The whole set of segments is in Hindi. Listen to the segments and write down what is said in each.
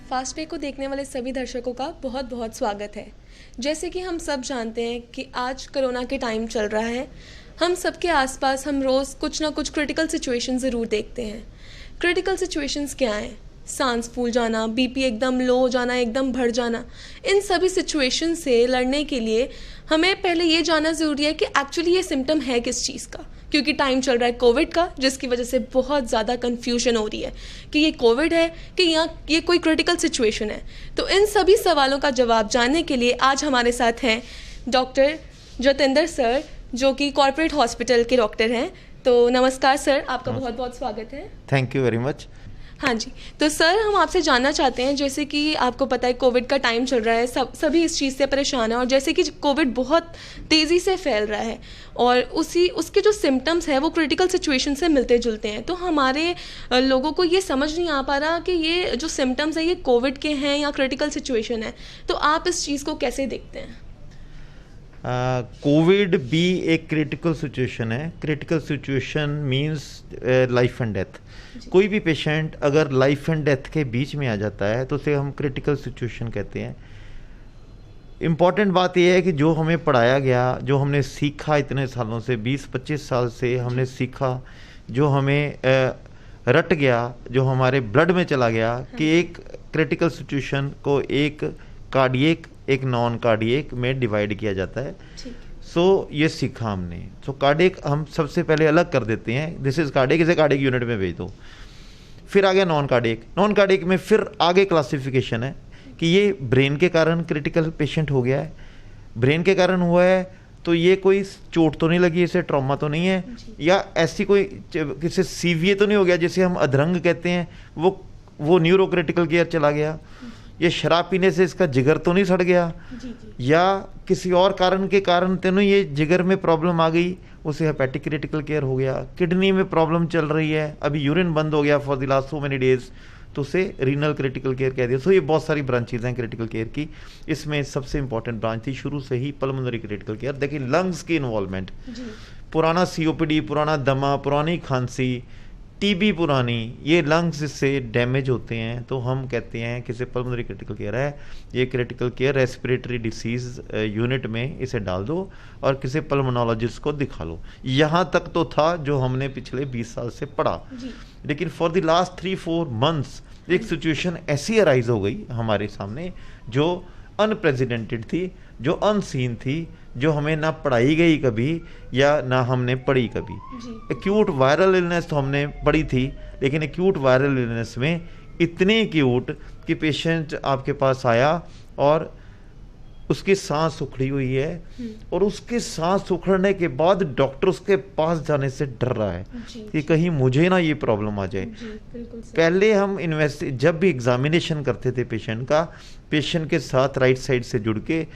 फास्ट वे को देखने वाले सभी दर्शकों का बहुत बहुत स्वागत है। जैसे कि हम सब जानते हैं कि आज कोरोना के टाइम चल रहा है। हम सबके आसपास हम रोज़ कुछ ना कुछ क्रिटिकल सिचुएशन ज़रूर देखते हैं। क्रिटिकल सिचुएशंस क्या हैं? सांस फूल जाना, बीपी एकदम लो हो जाना, एकदम बढ़ जाना। इन सभी सिचुएशन से लड़ने के लिए हमें पहले ये जानना ज़रूरी है कि एक्चुअली ये सिम्टम है किस चीज़ का, क्योंकि टाइम चल रहा है कोविड का, जिसकी वजह से बहुत ज़्यादा कन्फ्यूजन हो रही है कि ये कोविड है कि ये कोई क्रिटिकल सिचुएशन है। तो इन सभी सवालों का जवाब जानने के लिए आज हमारे साथ हैं डॉक्टर जतेंद्र सर, जो कि कॉर्पोरेट हॉस्पिटल के डॉक्टर हैं। तो नमस्कार सर, आपका बहुत बहुत स्वागत है। Thank you very much. हाँ जी, तो सर हम आपसे जानना चाहते हैं, जैसे कि आपको पता है कोविड का टाइम चल रहा है, सभी इस चीज़ से परेशान हैं, और जैसे कि कोविड बहुत तेज़ी से फैल रहा है और उसके जो सिम्टम्स हैं वो क्रिटिकल सिचुएशन से मिलते जुलते हैं। तो हमारे लोगों को ये समझ नहीं आ पा रहा कि ये जो सिम्टम्स हैं ये कोविड के हैं या क्रिटिकल सिचुएशन है। तो आप इस चीज़ को कैसे देखते हैं? कोविड भी एक क्रिटिकल सिचुएशन है। Critical situation means life and death. कोई भी पेशेंट अगर लाइफ एंड डेथ के बीच में आ जाता है तो उसे हम क्रिटिकल सिचुएशन कहते हैं। इम्पॉर्टेंट बात यह है कि जो हमें पढ़ाया गया, जो हमने सीखा इतने सालों से, 20-25 साल से हमने सीखा, जो हमें रट गया, जो हमारे ब्लड में चला गया कि एक क्रिटिकल सिचुएशन को एक कार्डियक, एक नॉन कार्डियक में डिवाइड किया जाता है। सो ये सीखा हमने। सो कार्डियक हम सबसे पहले अलग कर देते हैं, दिस इज कार्डियक, इसे कार्डियक यूनिट में भेज दो। फिर आ गया नॉन कार्डियक। नॉन कार्डियक में फिर आगे क्लासिफिकेशन है कि ये ब्रेन के कारण क्रिटिकल पेशेंट हो गया है। ब्रेन के कारण हुआ है तो ये कोई चोट तो नहीं लगी, इसे ट्रॉमा तो नहीं है, या ऐसी कोई किसी सीवीए तो नहीं हो गया जिसे हम अधरंग कहते हैं, वो न्यूरो क्रिटिकल केयर चला गया, ये शराब पीने से इसका जिगर तो नहीं सड़ गया, या किसी और कारण के कारण तेनों ये जिगर में प्रॉब्लम आ गई, उसे हेपेटिक क्रिटिकल केयर हो गया। किडनी में प्रॉब्लम चल रही है, अभी यूरिन बंद हो गया for the last so many days, तो उसे रीनल क्रिटिकल केयर कह दिया। सो ये बहुत सारी ब्रांचेज हैं क्रिटिकल केयर की। इसमें सबसे इंपॉर्टेंट ब्रांच थी शुरू से ही पल्मोनरी क्रिटिकल केयर। देखिए लंग्स की इन्वॉल्वमेंट, पुराना सीओपीडी, पुराना दमा, पुरानी खांसी, टीबी पुरानी, ये लंग्स से डैमेज होते हैं तो हम कहते हैं कि इसे पल्मोनरी क्रिटिकल केयर है। ये critical care respiratory disease unit में इसे डाल दो और किसी पल्मोनोलॉजिस्ट को दिखा लो। यहाँ तक तो था जो हमने पिछले 20 साल से पढ़ा, लेकिन फॉर द लास्ट 3-4 मंथ्स एक सिचुएशन ऐसी अराइज हो गई हमारे सामने जो अनप्रेसिडेंटेड थी, जो अनसीन थी, जो हमें ना पढ़ाई गई कभी या ना हमने पढ़ी कभी। एक्यूट वायरल इलनेस तो हमने पढ़ी थी, लेकिन एक्यूट वायरल इलनेस में इतनी एक्यूट कि पेशेंट आपके पास आया और उसकी सांस उखड़ी हुई है, और उसकी सांस उखड़ने के बाद डॉक्टर उसके पास जाने से डर रहा है कि कहीं मुझे ना ये प्रॉब्लम आ जाए। पहले हम जब भी एग्जामिनेशन करते थे पेशेंट का, पेशेंट के साथ राइट साइड से जुड़ के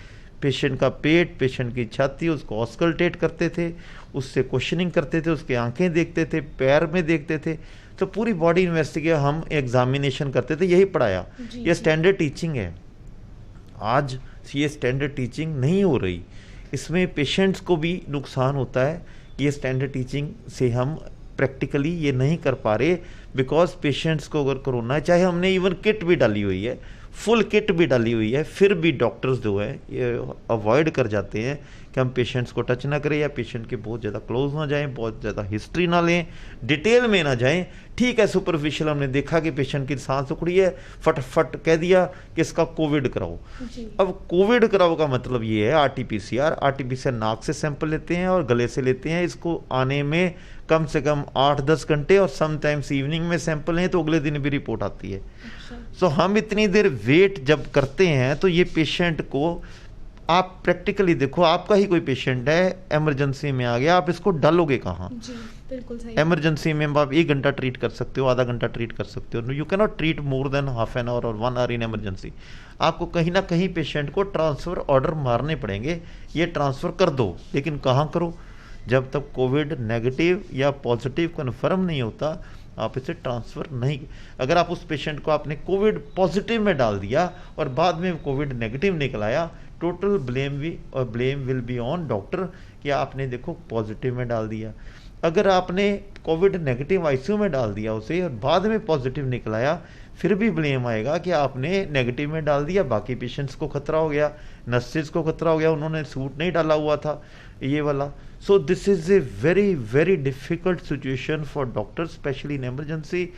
पेशेंट का पेट, पेशेंट की छाती, उसको ऑस्कल्टेट करते थे, उससे क्वेश्चनिंग करते थे, उसके आंखें देखते थे, पैर में देखते थे, तो पूरी बॉडी इन्वेस्टिगेट हम एग्जामिनेशन करते थे। यही पढ़ाया, ये स्टैंडर्ड टीचिंग है। आज ये स्टैंडर्ड टीचिंग नहीं हो रही, इसमें पेशेंट्स को भी नुकसान होता है। ये स्टैंडर्ड टीचिंग से हम प्रैक्टिकली ये नहीं कर पा रहे, बिकॉज पेशेंट्स को अगर कोरोना है, चाहे हमने इवन किट भी डाली हुई है, फुल किट भी डाली हुई है, फिर भी डॉक्टर्स जो है ये अवॉइड कर जाते हैं कि हम पेशेंट्स को टच ना करें या पेशेंट के बहुत ज़्यादा क्लोज ना जाएं, बहुत ज़्यादा हिस्ट्री ना लें, डिटेल में ना जाएं। ठीक है, सुपरफिशियल हमने देखा कि पेशेंट की सांस उखड़ी है, फटाफट कह दिया कि इसका कोविड कराओ। अब कोविड कराओ का मतलब ये है आरटीपीसीआर नाक से सैंपल लेते हैं और गले से लेते हैं। इसको आने में कम से कम 8-10 घंटे, और समटाइम्स इवनिंग में सैंपल हैं तो अगले दिन भी रिपोर्ट आती है। सो हम इतनी देर वेट जब करते हैं तो ये पेशेंट को आप प्रैक्टिकली देखो, आपका ही कोई पेशेंट है इमरजेंसी में आ गया, आप इसको डालोगे कहाँ? बिल्कुल सही। इमरजेंसी में आप 1 घंटा ट्रीट कर सकते हो, आधा घंटा ट्रीट कर सकते हो, you can not treat more than half an hour और 1 आवर इन इमरजेंसी। आपको कहीं ना कहीं पेशेंट को ट्रांसफ़र ऑर्डर मारने पड़ेंगे, ये ट्रांसफ़र कर दो, लेकिन कहाँ करो? जब तक कोविड नेगेटिव या पॉजिटिव कन्फर्म नहीं होता आप इसे ट्रांसफ़र नहीं। अगर आप उस पेशेंट को आपने कोविड पॉजिटिव में डाल दिया और बाद में कोविड नेगेटिव निकल आया, total blame will be on doctor कि आपने देखो पॉजिटिव में डाल दिया। अगर आपने कोविड नेगेटिव आईसीयू में डाल दिया उसे और बाद में पॉजिटिव निकल आया, फिर भी ब्लेम आएगा कि आपने नेगेटिव में डाल दिया, बाकी पेशेंट्स को खतरा हो गया, नर्सेज को खतरा हो गया, उन्होंने सूट नहीं डाला हुआ था ये वाला। So this is a very very difficult situation for doctors, specially in emergency.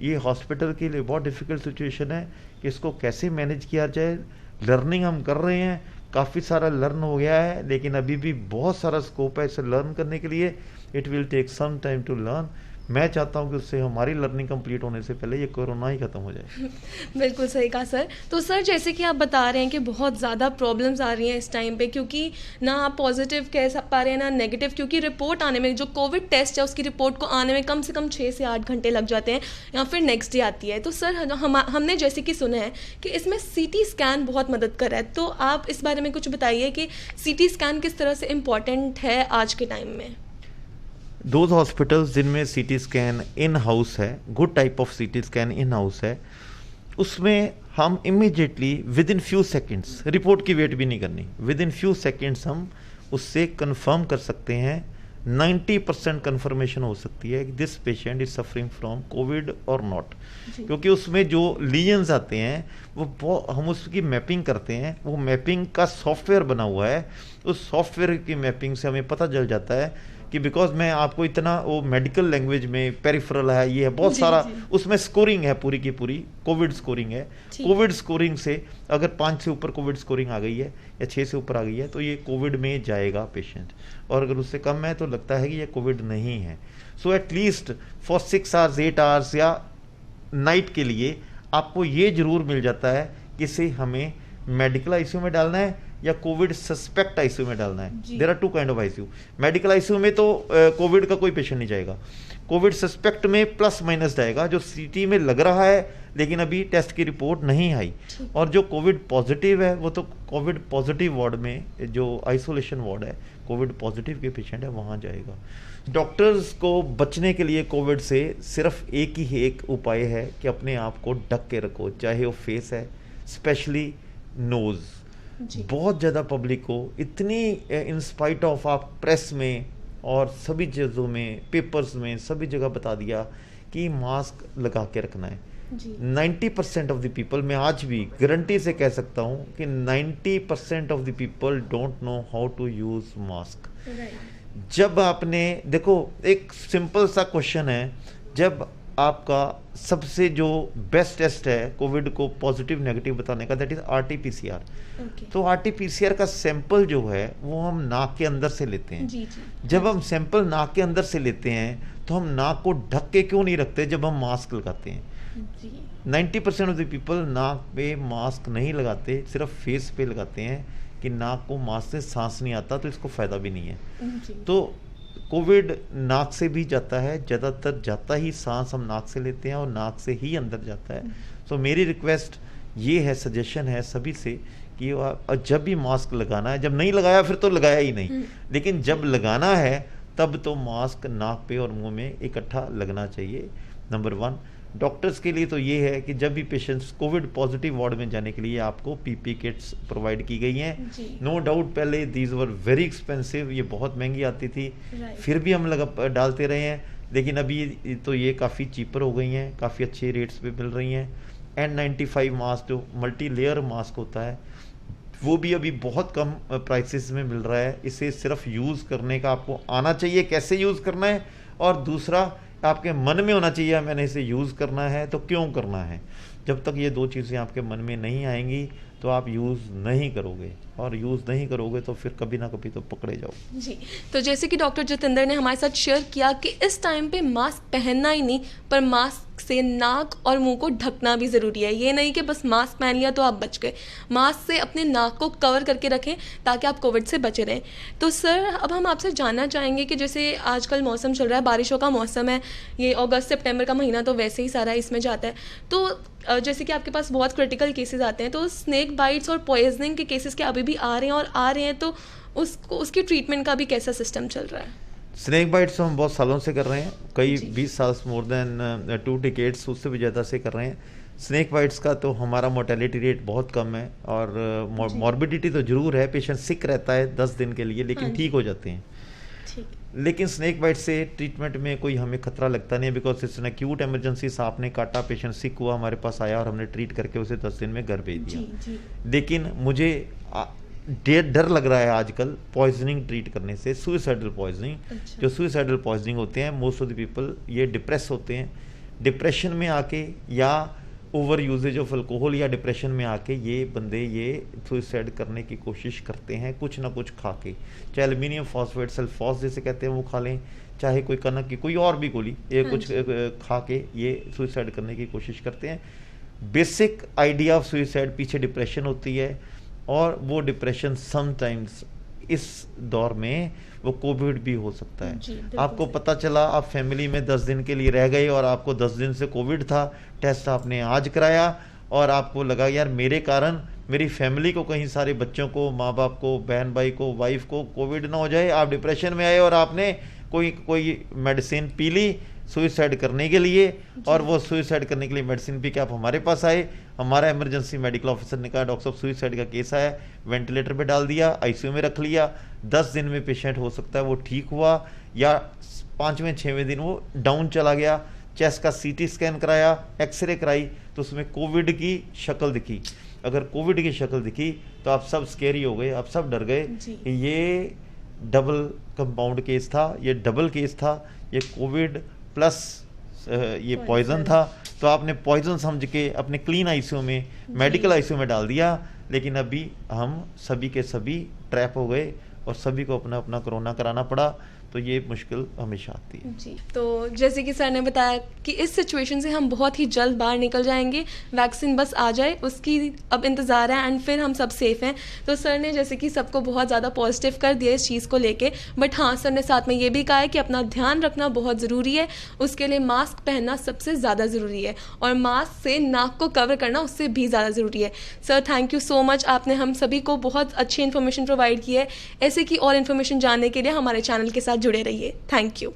ये हॉस्पिटल के लिए बहुत डिफ़िकल्ट सिचुएशन है कि इसको कैसे मैनेज किया जाए। लर्निंग हम कर रहे हैं, काफ़ी सारा लर्न हो गया है, लेकिन अभी भी बहुत सारा स्कोप है इसे लर्न करने के लिए। It will take some time to learn. मैं चाहता हूं कि उससे हमारी लर्निंग कंप्लीट होने से पहले ये कोरोना ही खत्म हो जाए। बिल्कुल सही कहा सर। तो सर जैसे कि आप बता रहे हैं कि बहुत ज़्यादा प्रॉब्लम्स आ रही हैं इस टाइम पे, क्योंकि ना आप पॉजिटिव कह पा रहे हैं ना नेगेटिव, क्योंकि रिपोर्ट आने में, जो कोविड टेस्ट है उसकी रिपोर्ट को आने में कम से कम 6 से 8 घंटे लग जाते हैं या फिर नेक्स्ट डे आती है। तो सर हमने जैसे कि सुना है कि इसमें सीटी स्कैन बहुत मदद कर रहा है, तो आप इस बारे में कुछ बताइए कि सीटी स्कैन किस तरह से इम्पॉर्टेंट है आज के टाइम में। दोज हॉस्पिटल्स जिनमें सीटी स्कैन इन हाउस है, good type of CT scan in house है, उसमें हम immediately with in few seconds, report की वेट भी नहीं करनी, विद इन फ्यू सेकेंड्स हम उससे कंफर्म कर सकते हैं। 90% कंफर्मेशन हो सकती है कि this patient is suffering from Covid और नॉट, क्योंकि उसमें जो लीजन्स आते हैं वो हम उसकी मैपिंग करते हैं, वो मैपिंग का सॉफ्टवेयर बना हुआ है। उस सॉफ्टवेयर की मैपिंग से हमें पता चल जाता है कि बिकॉज मैं आपको इतना वो मेडिकल लैंग्वेज में पेरिफेरल है, ये है बहुत सारा, उसमें स्कोरिंग है पूरी की पूरी, कोविड स्कोरिंग है। कोविड स्कोरिंग से अगर 5 से ऊपर कोविड स्कोरिंग आ गई है या 6 से ऊपर आ गई है तो ये कोविड में जाएगा पेशेंट, और अगर उससे कम है तो लगता है कि ये कोविड नहीं है। So at least for 6 hours 8 hours या नाइट के लिए आपको ये जरूर मिल जाता है कि इसे हमें मेडिकल आईसीयू में डालना है या कोविड सस्पेक्ट आईसीयू में डालना है। There are 2 kind of ICU. Medical ICU में तो कोविड का कोई पेशेंट नहीं जाएगा, कोविड सस्पेक्ट में प्लस माइनस जाएगा, जो सीटी में लग रहा है लेकिन अभी टेस्ट की रिपोर्ट नहीं आई, और जो कोविड पॉजिटिव है वो तो कोविड पॉजिटिव वार्ड में, जो आइसोलेशन वार्ड है कोविड पॉजिटिव के पेशेंट है, वहाँ जाएगा। डॉक्टर्स को बचने के लिए कोविड से सिर्फ एक उपाय है कि अपने आप को ढक के रखो, चाहे वो फेस है, स्पेशली नोज़। बहुत ज़्यादा पब्लिक को इतनी इन स्पाइट ऑफ आप प्रेस में और सभी चीज़ों में, पेपर्स में, सभी जगह बता दिया कि मास्क लगा के रखना है। 90% ऑफ द पीपल, मैं आज भी गारंटी से कह सकता हूँ कि 90% of the people don't know how to use mask. जब आपने देखो, एक सिंपल सा क्वेश्चन है, जब आपका सबसे जो बेस्ट टेस्ट है कोविड को पॉजिटिव नेगेटिव बताने का, दैट इज RT-PCR। तो RT-PCR का सैंपल जो है वो हम नाक के अंदर से लेते हैं। जब हम सैंपल नाक के अंदर से लेते हैं तो हम नाक को ढक के क्यों नहीं रखते जब हम मास्क लगाते हैं? 90% ऑफ द पीपल नाक पे मास्क नहीं लगाते, सिर्फ फेस पे लगाते हैं कि नाक को मास्क से सांस नहीं आता तो इसको फायदा भी नहीं है। तो कोविड नाक से भी जाता है, ज़्यादातर जाता ही सांस हम नाक से लेते हैं और नाक से ही अंदर जाता है। सो मेरी रिक्वेस्ट ये है, सजेशन है सभी से कि जब भी मास्क लगाना है, जब नहीं लगाया फिर तो लगाया ही नहीं, लेकिन जब लगाना है तब तो मास्क नाक पे और मुंह में इकट्ठा लगना चाहिए। नंबर 1। डॉक्टर्स के लिए तो ये है कि जब भी पेशेंट्स कोविड पॉजिटिव वार्ड में जाने के लिए आपको पीपी किट्स प्रोवाइड की गई हैं। नो डाउट पहले दीज वर वेरी एक्सपेंसिव, ये बहुत महंगी आती थी, फिर भी हम डालते रहे हैं, लेकिन अभी तो ये काफ़ी चीपर हो गई हैं, काफ़ी अच्छे रेट्स पे मिल रही हैं। N95 मास्क जो मल्टी लेयर मास्क होता है वो भी अभी बहुत कम प्राइसेस में मिल रहा है। इसे सिर्फ यूज़ करने का आपको आना चाहिए, कैसे यूज़ करना है, और दूसरा आपके मन में होना चाहिए मैंने इसे यूज़ करना है तो क्यों करना है। जब तक ये 2 चीज़ें आपके मन में नहीं आएंगी तो आप यूज़ नहीं करोगे, और यूज़ नहीं करोगे तो फिर कभी ना कभी तो पकड़े जाओ। जी, तो जैसे कि डॉक्टर जितेंद्र ने हमारे साथ शेयर किया कि इस टाइम पे मास्क पहनना ही नहीं, पर मास्क से नाक और मुंह को ढकना भी ज़रूरी है। ये नहीं कि बस मास्क पहन लिया तो आप बच गए, मास्क से अपने नाक को कवर करके रखें ताकि आप कोविड से बचे रहें। तो सर अब हम आपसे जानना चाहेंगे कि जैसे आजकल मौसम चल रहा है, बारिशों का मौसम है, ये अगस्त सितंबर का महीना तो वैसे ही सारा इसमें जाता है, तो जैसे कि आपके पास बहुत क्रिटिकल केसेस आते हैं, तो स्नेक बाइट्स और पॉइजनिंग के केसेस क्या अभी भी आ रहे हैं तो उसकी ट्रीटमेंट का भी कैसा सिस्टम चल रहा है? स्नेक बाइट्स तो हम बहुत सालों से कर रहे हैं, कई 20 साल, मोर देन 2 डिकेड्स, उससे भी ज़्यादा से कर रहे हैं। स्नेक बाइट्स का तो हमारा मोर्टेलिटी रेट बहुत कम है, और मॉर्बिडिटी तो ज़रूर है, पेशेंट सिक रहता है 10 दिन के लिए लेकिन ठीक हो जाते हैं। ठीक। लेकिन स्नेक बाइट से ट्रीटमेंट में कोई हमें खतरा लगता नहीं है, because it's an acute emergency. सांप ने काटा, पेशेंट सिक हुआ, हमारे पास आया और हमने ट्रीट करके उसे 10 दिन में घर भेज दिया। लेकिन मुझे डर लग रहा है आजकल पॉइजनिंग ट्रीट करने से, सुइसाइडल पॉइजनिंग। जो सुइसाइडल पॉइजनिंग होते हैं, मोस्ट ऑफ द पीपल ये डिप्रेस होते हैं, डिप्रेशन में आके या ओवर यूजेज ऑफ अल्कोहल या डिप्रेशन में आके ये बंदे ये सुइसाइड करने की कोशिश करते हैं, कुछ ना कुछ खा के। चाहे एल्यूमिनियम फॉस्फेट सल्फोस जैसे कहते हैं वो खा लें, चाहे कोई कनक की कोई और भी गोली, ये कुछ खा के ये सुइसाइड करने की कोशिश करते हैं। बेसिक आइडिया ऑफ सुइसाइड, पीछे डिप्रेशन होती है, और वो डिप्रेशन समटाइम्स इस दौर में वो कोविड भी हो सकता है। आपको पता चला आप फैमिली में 10 दिन के लिए रह गए और आपको 10 दिन से कोविड था, टेस्ट आपने आज कराया और आपको लगा यार मेरे कारण मेरी फैमिली को, कहीं सारे बच्चों को, माँ बाप को, बहन भाई को, वाइफ को कोविड ना हो जाए। आप डिप्रेशन में आए और आपने कोई मेडिसिन पी ली सुइसाइड करने के लिए, और वो सुइसाइड करने के लिए मेडिसिन पी के आप हमारे पास आए। हमारा इमरजेंसी मेडिकल ऑफिसर ने कहा डॉक्टर साहब सुइसाइड का केस आया, वेंटिलेटर पे डाल दिया, आईसीयू में रख लिया। 10 दिन में पेशेंट हो सकता है वो ठीक हुआ, या 5वें 6वें दिन वो डाउन चला गया। चेस्ट का सीटी स्कैन कराया, एक्सरे कराई, तो उसमें कोविड की शक्ल दिखी। अगर कोविड की शक्ल दिखी तो आप सब स्केरी हो गए, आप सब डर गए। ये डबल कंपाउंड केस था, ये डबल केस था, ये कोविड प्लस ये पॉइजन था। तो आपने पॉइजन समझ के अपने क्लीन आईसीयू में, मेडिकल आईसीयू में डाल दिया। लेकिन अभी हम सभी के सभी ट्रैप हो गए और सभी को अपना अपना कोरोना कराना पड़ा, तो ये मुश्किल हमेशा आती है। जी, तो जैसे कि सर ने बताया कि इस सिचुएशन से हम बहुत ही जल्द बाहर निकल जाएंगे, वैक्सीन बस आ जाए उसकी अब इंतज़ार है, एंड फिर हम सब सेफ़ हैं। तो सर ने जैसे कि सबको बहुत ज़्यादा पॉजिटिव कर दिया इस चीज़ को लेके, बट हाँ सर ने साथ में ये भी कहा है कि अपना ध्यान रखना बहुत ज़रूरी है, उसके लिए मास्क पहनना सबसे ज़्यादा ज़रूरी है, और मास्क से नाक को कवर करना उससे भी ज़्यादा ज़रूरी है। Sir thank you so much, आपने हम सभी को बहुत अच्छी इन्फॉर्मेशन प्रोवाइड की है। ऐसे की और इन्फॉर्मेशन जानने के लिए हमारे चैनल के साथ जुड़े रहिए। Thank you.